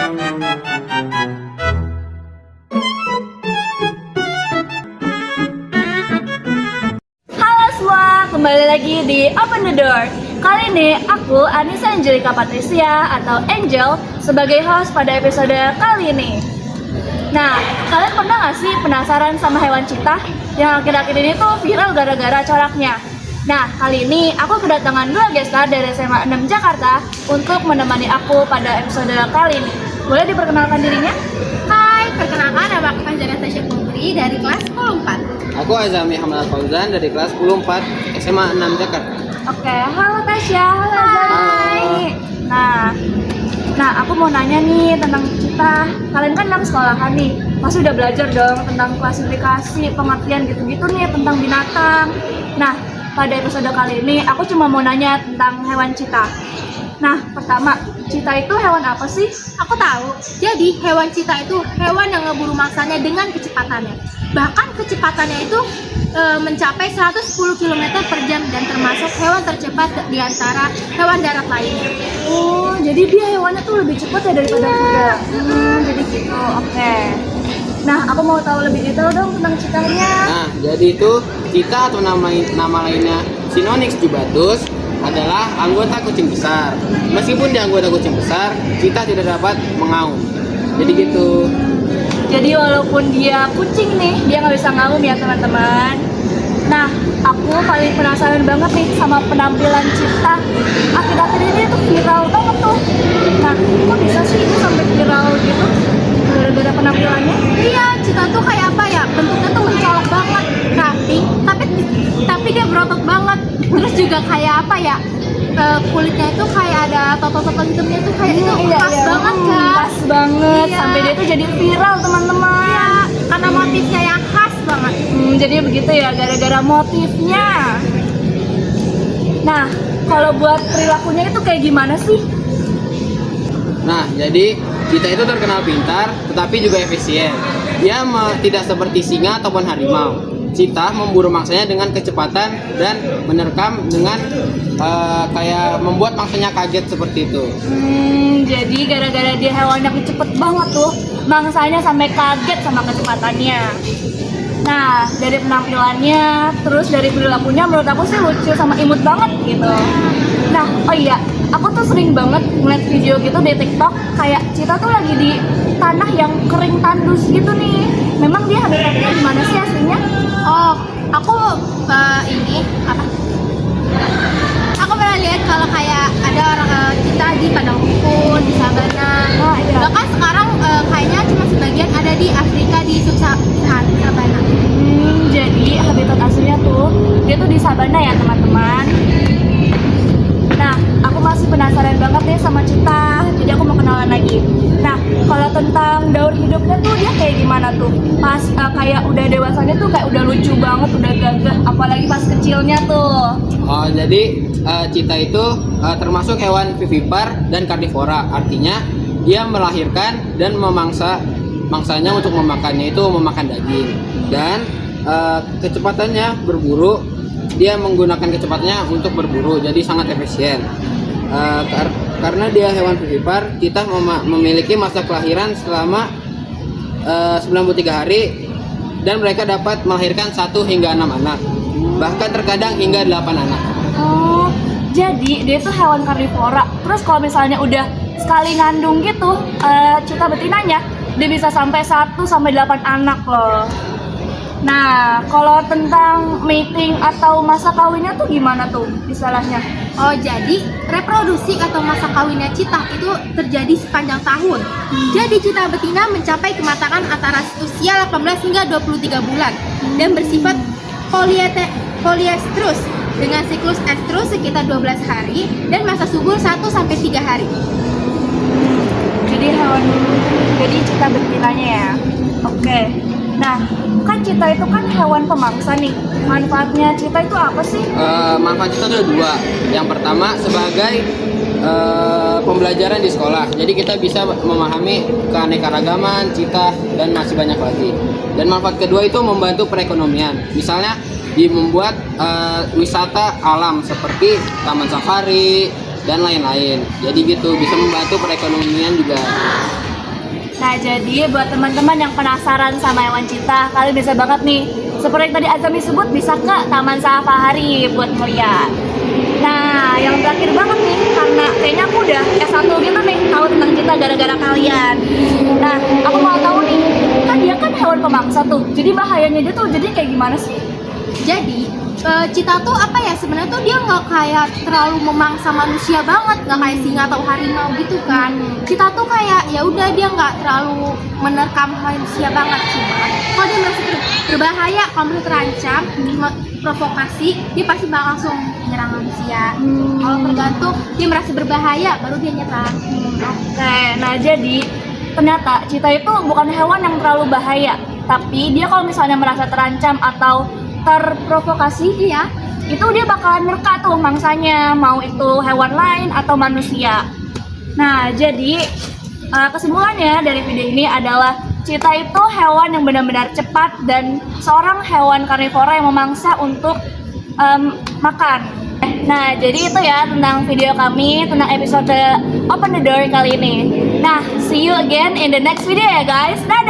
Halo semua, kembali lagi di Open the Door. Kali ini aku Anissa Angelika Patricia atau Angel sebagai host pada episode kali ini. Nah, kalian pernah gak sih penasaran sama hewan cheetah yang akhir-akhir ini tuh viral gara-gara coraknya? Nah, kali ini aku kedatangan dua guest star dari SMA 6 Jakarta untuk menemani aku pada episode kali ini. Boleh diperkenalkan dirinya? Hai, perkenalkan nama aku Fanjana Tasya Putri dari kelas 10-4. Aku Azami Hamad Fauzan dari kelas 10-4 SMA 6 Jakarta. Oke, halo Tasya, halo Azami. Nah, aku mau nanya nih tentang cheetah. Kalian kan anak sekolahan nih, pasti udah belajar dong tentang klasifikasi, pengertian gitu-gitu nih tentang binatang. Nah, pada episode kali ini aku cuma mau nanya tentang hewan cheetah. Nah, pertama, cheetah itu hewan apa sih? Aku tahu, jadi hewan cheetah itu hewan yang ngeburu mangsanya dengan kecepatannya. Bahkan kecepatannya itu mencapai 110 km per jam dan termasuk hewan tercepat di antara hewan darat lainnya. Oh, jadi dia hewannya tuh lebih cepat ya daripada kuda. Jadi gitu, oke. Nah, aku mau tahu lebih detail dong tentang cheetahnya. Nah, jadi itu cheetah atau nama lainnya Cynonyx jubatus adalah anggota kucing besar. Meskipun dia anggota kucing besar, cheetah tidak dapat mengaum. Jadi gitu. Jadi walaupun dia kucing nih, dia nggak bisa ngaum ya teman-teman. Nah, aku paling penasaran banget nih sama penampilan cheetah. Akhir-akhir ini tuh viral banget tuh. Nah, kok bisa sih itu sampai viral gitu? Gara-gara penampilannya? Iya, cheetah tuh kayak apa ya? Bentuknya tuh mencolok banget, rapi, tapi dia berotot banget. Terus juga kayak apa ya? Kulitnya itu kayak ada toto-toto hitamnya tuh kayak itu khas banget kan? Khas banget, Iya. sampai dia tuh jadi viral teman-teman. Iya, karena motifnya yang khas banget. Jadi begitu ya, gara-gara motifnya. Nah, kalau buat perilakunya itu kayak gimana sih? Nah, jadi cheetah itu terkenal pintar, tetapi juga efisien. Dia tidak seperti singa ataupun harimau. Cheetah memburu mangsanya dengan kecepatan dan menerkam dengan kayak membuat mangsanya kaget seperti itu. Jadi gara-gara dia hewan yang cepet banget tuh, mangsanya sampai kaget sama kecepatannya. Nah, dari penampilannya, terus dari perilakunya menurut aku sih lucu sama imut banget gitu. Nah, oh iya, aku tuh sering banget ngeliat video gitu di TikTok kayak cheetah tuh lagi di tanah yang kering tandus gitu nih. Memang dia habitatnya di mana sih aslinya? Oh, aku ini apa? Aku pernah lihat kalau kayak ada orang cheetah di padang rumput, di savana. Ah, iya. Bahkan sekarang kayaknya cuma sebagian ada di Afrika di savana. Jadi habitat aslinya tuh dia tuh di sabana ya teman-teman. Nah, aku masih penasaran banget nih sama cheetah. Jadi aku mau kenalan lagi. Nah, kalau tentang daur hidupnya tuh dia kayak gimana tuh? Pas kayak udah dewasanya tuh kayak udah lucu banget, udah gagah. Apalagi pas kecilnya tuh. Oh, jadi cheetah itu termasuk hewan vivipar dan karnivora. Artinya dia melahirkan dan mangsanya untuk memakannya itu memakan daging. Dan kecepatannya berburu, dia menggunakan kecepatannya untuk berburu, jadi sangat efisien. Karena dia hewan vivipar, cheetah memiliki masa kelahiran selama 93 hari dan mereka dapat melahirkan 1 hingga 6 anak, bahkan terkadang hingga 8 anak. Oh, jadi dia tuh hewan karnivora. Terus kalau misalnya udah sekali ngandung gitu, cheetah betinanya, dia bisa sampai 1 sampai 8 anak loh. Nah, kalau tentang mating atau masa kawinnya tuh gimana tuh istilahnya? Oh, jadi reproduksi atau masa kawinnya cheetah itu terjadi sepanjang tahun. Jadi cheetah betina mencapai kematangan antara usia 18 hingga 23 bulan dan bersifat polyestrus dengan siklus estrus sekitar 12 hari dan masa subur 1 sampai 3 hari. Jadi cheetah betinanya ya. Oke. Nah, kan cheetah itu kan hewan pemangsa nih. Manfaatnya cheetah itu apa sih? Manfaat cheetah ada 2. Yang pertama sebagai pembelajaran di sekolah. Jadi kita bisa memahami keanekaragaman cheetah dan masih banyak lagi. Dan manfaat kedua itu membantu perekonomian. Misalnya membuat wisata alam seperti taman safari dan lain-lain. Jadi gitu bisa membantu perekonomian juga. Nah, jadi buat teman-teman yang penasaran sama hewan cita, kalian bisa banget nih, seperti yang tadi Azami sebut, bisa ke Taman Safari buat ngeliat. Nah, yang terakhir banget nih, karena kayaknya aku udah S1 gitu nih, tahu tentang cita gara-gara kalian. Nah, aku mau tahu nih, kan dia kan hewan pemangsa tuh, jadi bahayanya dia tuh jadi kayak gimana sih? Jadi cita tuh apa ya, sebenarnya tuh dia nggak kayak terlalu memangsa manusia banget, nggak kayak singa atau harimau gitu kan. Cita tuh kayak ya udah, dia nggak terlalu menerkam manusia banget, cuma kalau dia merasa berbahaya, kalau merasa terancam, provokasi, dia pasti bakal langsung menyerang manusia. Kalau tergantung dia merasa berbahaya, baru dia nyerang. Oke, nah jadi ternyata cita itu bukan hewan yang terlalu bahaya, tapi dia kalau misalnya merasa terancam atau terprovokasi, Iya. itu dia bakalan nerka tuh mangsanya, mau itu hewan lain atau manusia. Nah, jadi kesimpulannya dari video ini adalah cita itu hewan yang benar-benar cepat dan seorang hewan karnivora yang memangsa untuk makan. Nah, jadi itu ya tentang video kami tentang episode Open the Door kali ini. Nah, see you again in the next video ya guys. Dadah!